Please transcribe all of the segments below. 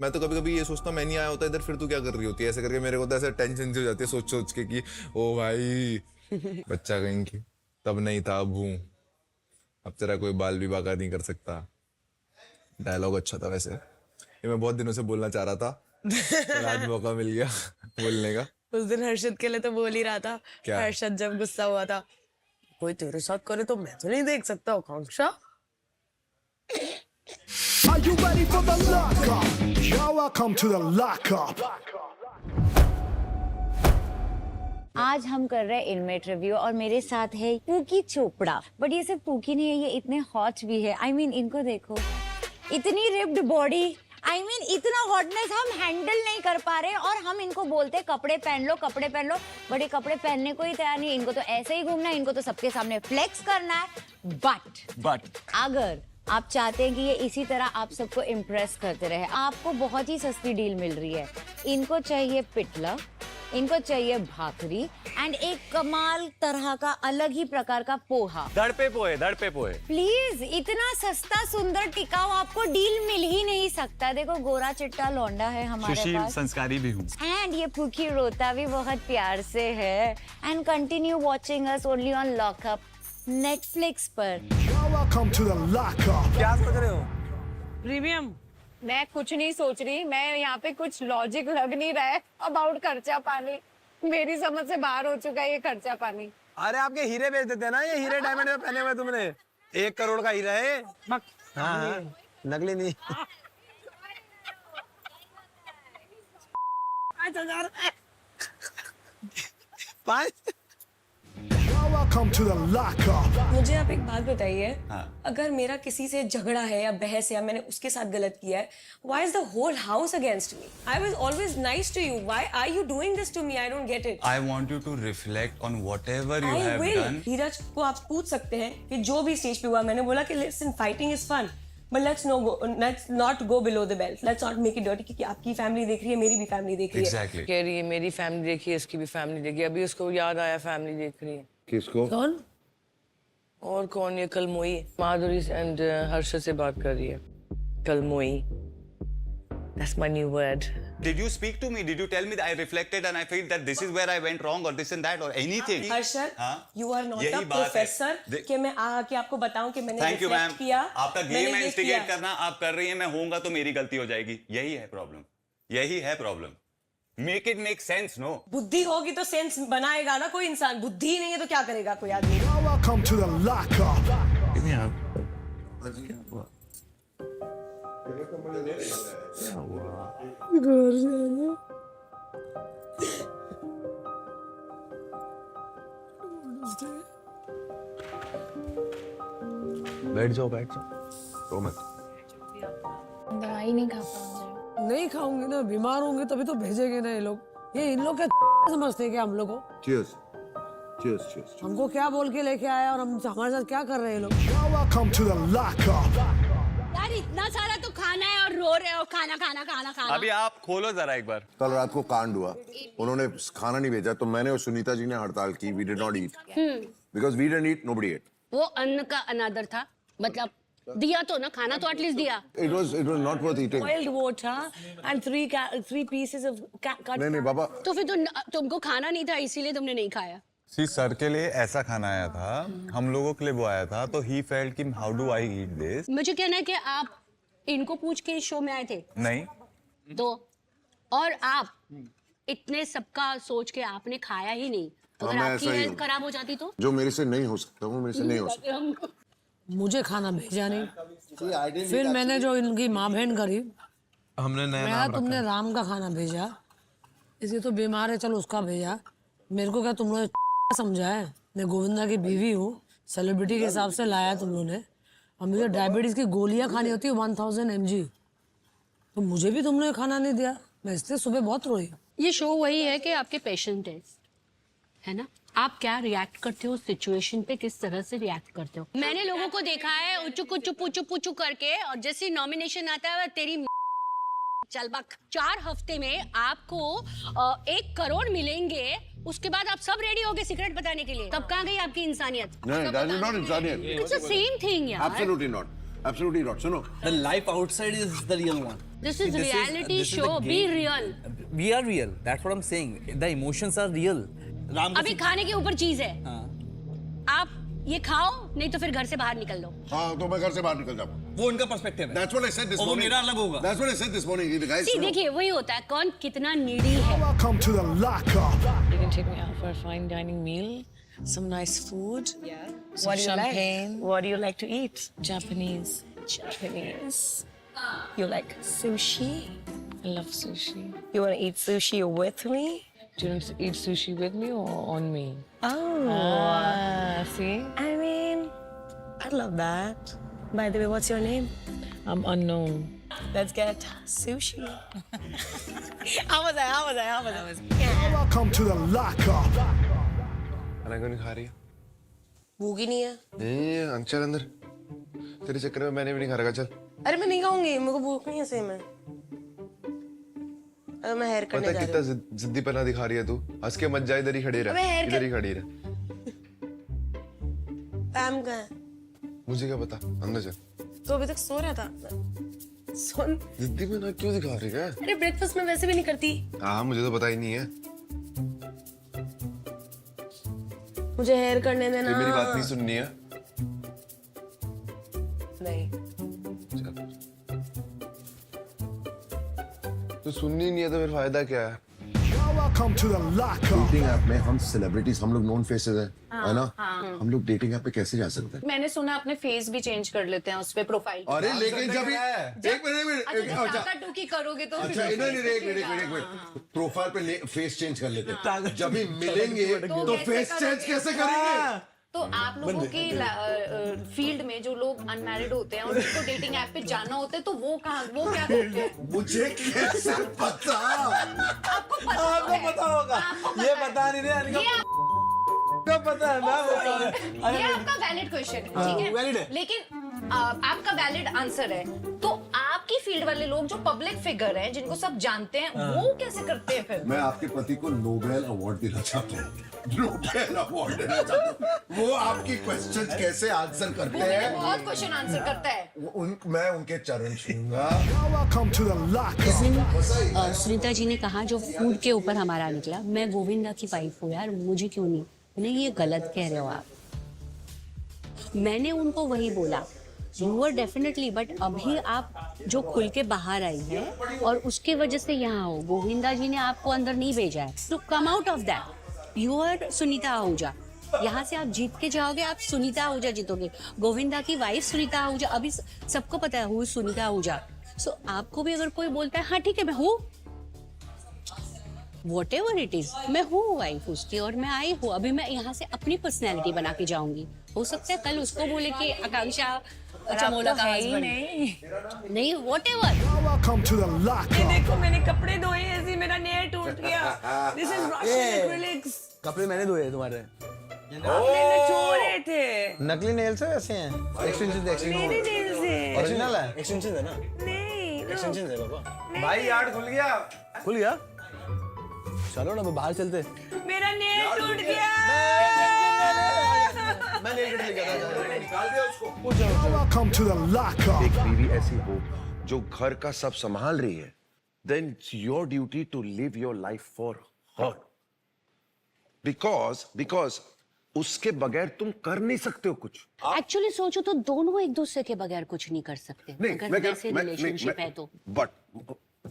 मैं तो कभी कभी ये सोचता हूँ मैं नहीं आया होता इधर, फिर तू क्या कर रही होती है, ऐसे करके मेरे को तो ऐसे टेंशन सी हो जाती है सोच सोच के कि ओ भाई बच्चा कहीं की, तब नहीं था अब हूँ, अब तेरा कोई बाल विवाह का नहीं कर सकता। डायलॉग अच्छा था वैसे, ये मैं बहुत दिनों से बोलना चाह रहा था तो आज मौका मिल गया बोलने का। उस दिन हर्षद के लिए तो बोल ही रहा था। क्या? हर्षद जब गुस्सा हुआ था, कोई तेरे साथ करे तो मैं तो नहीं देख सकता आकांक्षा। Are you ready for the lockup? You're welcome to the lockup. आज हम कर रहे हैं इनमेट रिव्यू और मेरे साथ है पूकी चोपड़ा। बट ये सिर्फ पूकी नहीं है, ये इतने हॉट भी है। I mean, इनको देखो, इतनी रिप्ड बॉडी, I mean, इतना हॉटनेस हम हैंडल नहीं कर पा रहे और हम इनको बोलते कपड़े पहन लो कपड़े पहन लो, बट ये कपड़े पहनने को ही तैयार नहीं। इनको तो ऐसे ही घूमना है, इनको तो सबके सामने फ्लेक्स करना है। बट अगर आप चाहते हैं कि ये इसी तरह आप सबको इम्प्रेस करते रहे, आपको बहुत ही सस्ती डील मिल रही है। इनको चाहिए पिटला, इनको चाहिए भाकरी एंड एक कमाल तरह का अलग ही प्रकार का पोहा। धड़ पे पोहे। प्लीज, इतना सस्ता सुंदर टिकाऊ आपको डील मिल ही नहीं सकता। देखो गोरा चिट्टा लौंडा है हमारे सुशील पास, संस्कारी भी हूँ। एंड ये भूखी रोता भी बहुत प्यार से है। And continue watching us only on lockup Netflix पर। You're welcome to the lockup. क्या सोच रहे हो? प्रीमियम। मैं कुछ नहीं सोच रही, मैं यहाँ पे कुछ लॉजिक लग नहीं रहा है अबाउट खर्चा पानी। मेरी समझ से बाहर हो चुका है ये खर्चा पानी। अरे आपके हीरे बेच देते हैं ना, ये हीरे डायमंड में पहने हुए तुमने। 1 करोड़ का हीरा है। हाँ, नकली नहीं। 5 You're welcome to the lockup. मुझे आप एक बात बताइए, हाँ। अगर मेरा किसी से झगड़ा है या बहस है या मैंने उसके साथ गलत किया है, why is the whole house against me? I was always nice to you. Why are you doing this to me? I don't get it. I want you to reflect on whatever you I have will. done. धीरज को आप पूछ सकते हैं कि जो भी stage पे हुआ, मैंने बोला कि listen, fighting is fun, but let's not go below the belt. Let's not make it dirty क्योंकि आपकी फैमिली देख रही है, मेरी भी फैमिली देख रही है। Exactly. कह रही है मेरी फैमिली देखी है, इसकी भी फैमिली देखी है। अभी उसको याद आया फैमिली देख रही है। किसको? कौन? और कौन? ये कलमोई माधुरी एंड हर्ष से बात कर रही है। कलमोई, that's my new word. Did you speak to me? Did you tell me that I reflected and I felt that this is where I went wrong or this and that or anything? Harshad, हाँ? you are not यही a बात है। Professor कि मैं आके आपको बताऊं कि मैंने Thank you, रिफ्लेक्ट ma'am. किया। आपका मैंने गेम ये इंस्टिगेट किया। करना आप कर रही हैं, मैं होऊंगा तो मेरी गलती हो जाएगी। यही है प्रॉब्लम, यही है problem. Make it make sense, no? बुद्धि होगी तो सेंस बनाएगा ना कोई इंसान। बुद्धि ही नहीं है तो क्या करेगा कोई आदमी? You're welcome to the lockup. बैठ जाओ। तो मत। दवाई नहीं खा पाऊंगी। नहीं खाऊंगी ना, बीमार होंगे तभी तो भेजेंगे ना ये लोग। ये इन लोग क्या समझते हैं क्या हम लोग को? Cheers. Cheers. हमको क्या बोल के लेके आया और हम हमारे साथ क्या कर रहे हैं ये लोग? You're welcome to the lockup. यार इतना सारा तो खाना है और रो रहे हो खाना। अभी आप खोलो जरा एक बार। कल रात को कांड हुआ, उन्होंने खाना नहीं भेजा तो मैंने और सुनीता जी ने हड़ताल की। We did not eat. Because we didn't eat, nobody ate. वो अन्न का अनादर था, मतलब दिया तो ना, खाना तो एटलीस्ट दिया। It was not worth eating. Boiled water and three pieces of cut. नहीं बाबा, तो फिर तो तुमको खाना नहीं था इसीलिए तुमने नहीं खाया। सी सर के लिए ऐसा खाना आया था, हम लोगों के लिए वो आया था, तो ही फेल्ट कि how do I eat this. मुझे कहना है कि आप इनको पूछ के इस शो में आए थे नहीं तो, और आप इतने सबका सोच के आपने खाया ही नहीं। अगर मैं आपकी ऐसा ही हेल्थ हूँ। खराब हो जाती तो? जो मेरे से नहीं हो सकता वो मेरे से नहीं हो सकता। मुझे खाना भेजा नहीं, फिर मैंने जो इनकी माँ बहन करी, हमने नया मेरा तुमने राम का खाना भेजा, इसे तो बीमार है चलो उसका भेजा। मेरे को क्या तुम लोग समझा है? मैं गोविंदा की बीवी हूँ, सेलिब्रिटी के हिसाब से लाया तुम लोगों ने। और मुझे डायबिटीज की गोलियां खानी होती है 1000 mg, तो मुझे भी तुम लोगों ने खाना नहीं दिया। मैं इसलिए सुबह बहुत रोई। ये शो वही है कि आपके पेशेंट है ना, आप क्या रिएक्ट करते हो सिचुएशन पे, किस तरह से रिएक्ट करते हो। मैंने लोगों को देखा है उच्चू पुचू करके, और जैसे नॉमिनेशन आता है तेरी चल बक। 4 हफ्ते में आपको 1 करोड़ मिलेंगे, उसके बाद आप सब रेडी हो गए सीक्रेट बताने के लिए। तब कहाँ गई आपकी इंसानियत? नहीं, that is not इंसानियत। It's the same thing यार। Absolutely not. Absolutely not. सुनो, The life outside is the real one. This is reality this is show. the Be game. real. We are real. That's what I'm saying. The emotions are real. Ram अभी खाने के ऊपर चीज है, हाँ, आप ये खाओ नहीं तो फिर घर से बाहर निकल लो। हाँ तो मैं घर से बाहर निकल जाऊँ। वो उनका पर्सपेक्टिव है। That's what I said this और वो morning. मेरा अलग होगा। That's what I said this morning. Guys, See, देखिए वही होता है, कौन कितना नीडी है। Welcome to the lockup. You can take me out for a fine dining meal, some nice food, some What do you champagne, like? What do you like to eat? Japanese. Japanese. You like sushi? I love sushi. You want to eat sushi with me? Do you want to eat sushi with me or on me? Oh, See? I mean, I love that. By the way, what's your name? I'm unknown. Let's get sushi. How was that? Welcome to the lockup. खाना क्यों नहीं खा रही है? भूख ही नहीं है। नहीं अंचल अंदर, तेरे चक्कर में मैंने भी नहीं खा रखा। चल अरे मैं नहीं खाऊंगी, मेरे को भूख नहीं है सही में। अरे मैं हेयर करने पता जा कितना रही हूँ। जिद्दीपना दिखा रही है तू। हंस के मत जा, इधर ही खड़ी अबे रह, hair इधर ही खड़ी रह। पैम कहाँ है? मुझे क्या पता, अंदर चल। तो अभी तक सो रहा था। सुन, जिद्दीपना क्यों दिखा रही है? अरे ब्रेकफास्ट में वैसे भी नहीं करती। हाँ मुझे तो पता ही नहीं है। मुझे हेयर करने देना। ये मेरी बात नहीं सुननी है। नहीं। चल। तो सुननी नहीं है तो फिर फायदा क्या है? Welcome to the lockup. Dating app में हम सेलिब्रिटीज, हम लोग नोन फेसेस हैं, है ना? हम लोग डेटिंग ऐप पे कैसे जा सकते हैं? मैंने सुना अपने फेस भी चेंज कर लेते हैं उस पे प्रोफाइल। अरे लेकिन जब एक मिनट अच्छा टूकी करोगे तो अच्छा एक मिनट प्रोफाइल पे फेस चेंज कर लेते हैं, जब भी मिलेंगे तो फेस चेंज कैसे करेंगे? तो आप लोगों की फील्ड में जो लोग अनमैरिड होते हैं और उनको डेटिंग ऐप पे जाना होता है तो वो क्या करते हैं? मुझे कैसे पता? आपको आपको पता होगा, ये बता नहीं रहे। क्या पता है? मैं बता रहा हूँ। ये आपका वैलिड क्वेश्चन है, ठीक है? valid है। लेकिन आपका वैलिड आंसर है, तो आपकी फील्ड वाले लोग जो पब्लिक फिगर हैं, जिनको सब जानते हैं, वो कैसे करते हैं फिर? मैं आपके पति को नोबेल अवार्ड देना चाहता हूँ। नोबेल अवार्ड देना चाहता हूँ। वो आपकी क्वेश्चन कैसे आंसर करते हैं? बहुत क्वेश्चन आंसर करता है। मैं उनके चरण छूंगा। Welcome to the lockup. Sunita ji ने कहा जो फूड के ऊपर हमारा निकला, मैं गोविंदा की वाइफ हूँ यार, मुझे क्यों नहीं? नहीं ये गलत कह रहे हो आप। मैंने उनको वही बोला, यू आर डेफिनेटली, बट अभी आप जो खुल के बाहर आई है और उसके वजह से यहाँ हो, गोविंदा जी ने आपको अंदर नहीं भेजा है, तो come out of that. You are Sunita Ahuja, यहाँ से आप जीत के जाओगे, आप सुनीता आहूजा जीतोगे। गोविंदा की वाइफ सुनीता आहूजा, अभी सबको पता है हूँ सुनीता आहूजा। सो आपको भी अगर कोई बोलता है हाँ ठीक है मैं हूँ, whatever it is, मैं हूँ वाइफ उसकी और मैं आई हूँ, अभी मैं यहाँ से अपनी पर्सनैलिटी बना के जाऊंगी। हो सकता है कल उसको बोले कि आकांक्षा चमोला का हस्बैंड नहीं, whatever। Welcome to the lockup. देखो मैंने कपड़े धोए ऐसे मेरा नेल टूट गया। This is Russian acrylics. कपड़े मैंने धोए तुम्हारे। आपने निचोड़े थे। नकली नेल्स है ऐसे हैं। एक्सटेंशन मेरे नेल से। ओरिजिनल है। एक्सटेंशन है ना? नहीं। एक्सटेंशन है बाबा। भाई यार्ड खुल गया। खुल गया? चलो ना बाहर चलते। मेरा नेल टूट गया। मैं नेल कटर लेके आता हूँ। निकाल दिया उसको। Welcome to the lockup. एक बीवी ऐसी हो जो घर का सब संभाल रही है, then it's your duty to live your life for her. Because उसके बगैर तुम कर नहीं सकते हो कुछ। एक्चुअली सोचो तो दोनों एक दूसरे के बगैर कुछ नहीं कर सकते, अगर वैसे रिलेशनशिप है तो। बट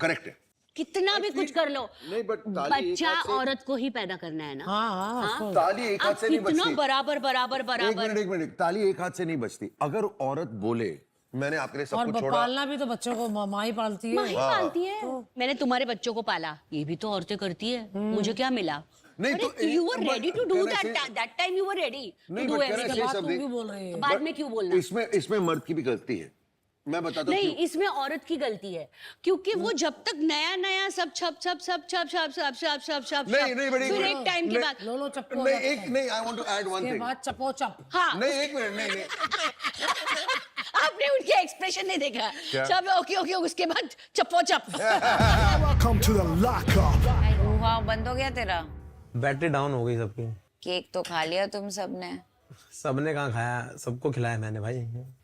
करेक्ट है। कितना भी कुछ कर लो, नहीं, but ताली एक बच्चा हाथ से- औरत को ही पैदा करना है ना। हाँ, ताली एक हाथ से नहीं कितना बजती। बराबर बराबर बराबर। एक मिनट, ताली एक हाथ से नहीं बजती। अगर औरत बोले मैंने आपके लिए सब और कुछ छोड़ा, पालना भी तो बच्चों को माँ ही पालती है। माँ ही पालती है। मैंने तुम्हारे बच्चों को पाला, ये भी तो औरतें करती है। मुझे क्या मिला? नहीं तो you were ready to do can I that, say- that time you were ready to नहीं, do but can I everything. say बात something? क्यों बोल रही है? बाद में क्यों बोलना? इसमें मर्द की भी गलती है। मैं बताता हूँ नहीं, क्यों। इसमें औरत की गलती है, क्योंकि वो जब तक नया नया सब छप नहीं बड़ी फिर एक टाइम के बाद लो चप्पो नहीं एक नहीं I want to add one key thing. बाद चप्पो चप। हाँ, नहीं एक मिनट नहीं आपने उनके एक्सप्रेशन नहीं देखा। सब ओके ओके, उसके बाद चप्पो चप। Welcome to the lockup. हुआ बंद हो गया तेरा? बैटरी डाउन हो गई सबकी। केक तो खा लिया तुम सबने। सबने कहाँ खाया, सबको खिलाया मैंने भाई।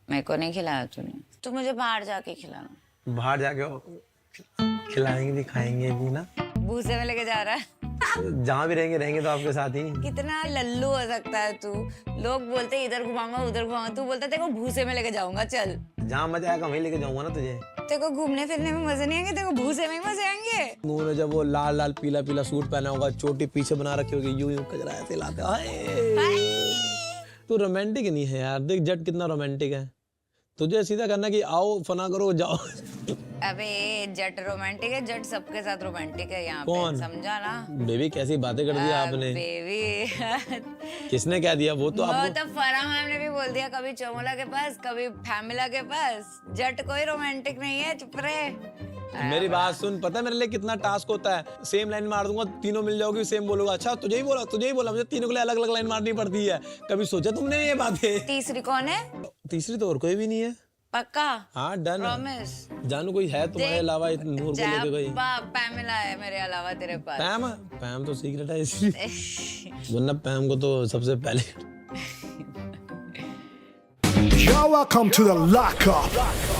मेरे को नहीं खिलाया तूने, तू मुझे बाहर जाके खिलाना। बाहर जाके खिलाएंगे भी खाएंगे भी ना, भूसे में लेके जा रहा है। जहाँ भी रहेंगे तो आपके साथ ही। कितना लल्लू हो सकता है तू। लोग बोलते हैं इधर घुमाऊंगा उधर घुमाऊंगा, तू बोलता है तेरे को भूसे में लेके जाऊंगा। चल जहाँ मजा आएगा वहीं लेके जाऊंगा ना तुझे। तेरे को घूमने फिरने में मजे नहीं आएंगे, तेरे को भूसे में ही मजे आएंगे। मुंह ने जब वो लाल लाल पीला पीला सूट पहना होगा, चोटी पीछे बना रखी होगी, यूं यूं कजरा ऐसे लाते। तू रोमांटिक नहीं है यार। देख जट कितना रोमांटिक है। तुझे सीधा करना कि आओ फना करो जाओ। अबे जट रोमांटिक है, जट सबके साथ रोमांटिक है यहाँ पे, कौन? समझा ना। बेबी कैसी बातें कर दी आपने। बेबी किसने क्या दिया? वो तो वो आपको तो फराह मैम ने भी बोल दिया, कभी चमोला के पास कभी फैमिला के पास। जट कोई रोमांटिक नहीं है, चुप रहे। मेरी बात सुन, पता है मेरे लिए कितना टास्क होता है? सेम लाइन मार दूंगा, तीनों मिल जाओगी, सेम बोलूंगा। अच्छा तुझे ही बोला, मुझे तीनों के लिए अलग अलग लाइन मारनी पड़ती है। कभी सोचा तुमने ये बातें? तीसरी कौन है? तीसरी तो और कोई भी नहीं है। पक्का? हाँ डन। प्रॉमिस? जानू कोई है तुम्हारे अलावा नूर को लेके कोई? पैमिला है मेरे अलावा तेरे पास। पैम तो सीक्रेट है इसलिए, वरना पैम को तो सबसे पहले। You're welcome to the lockup.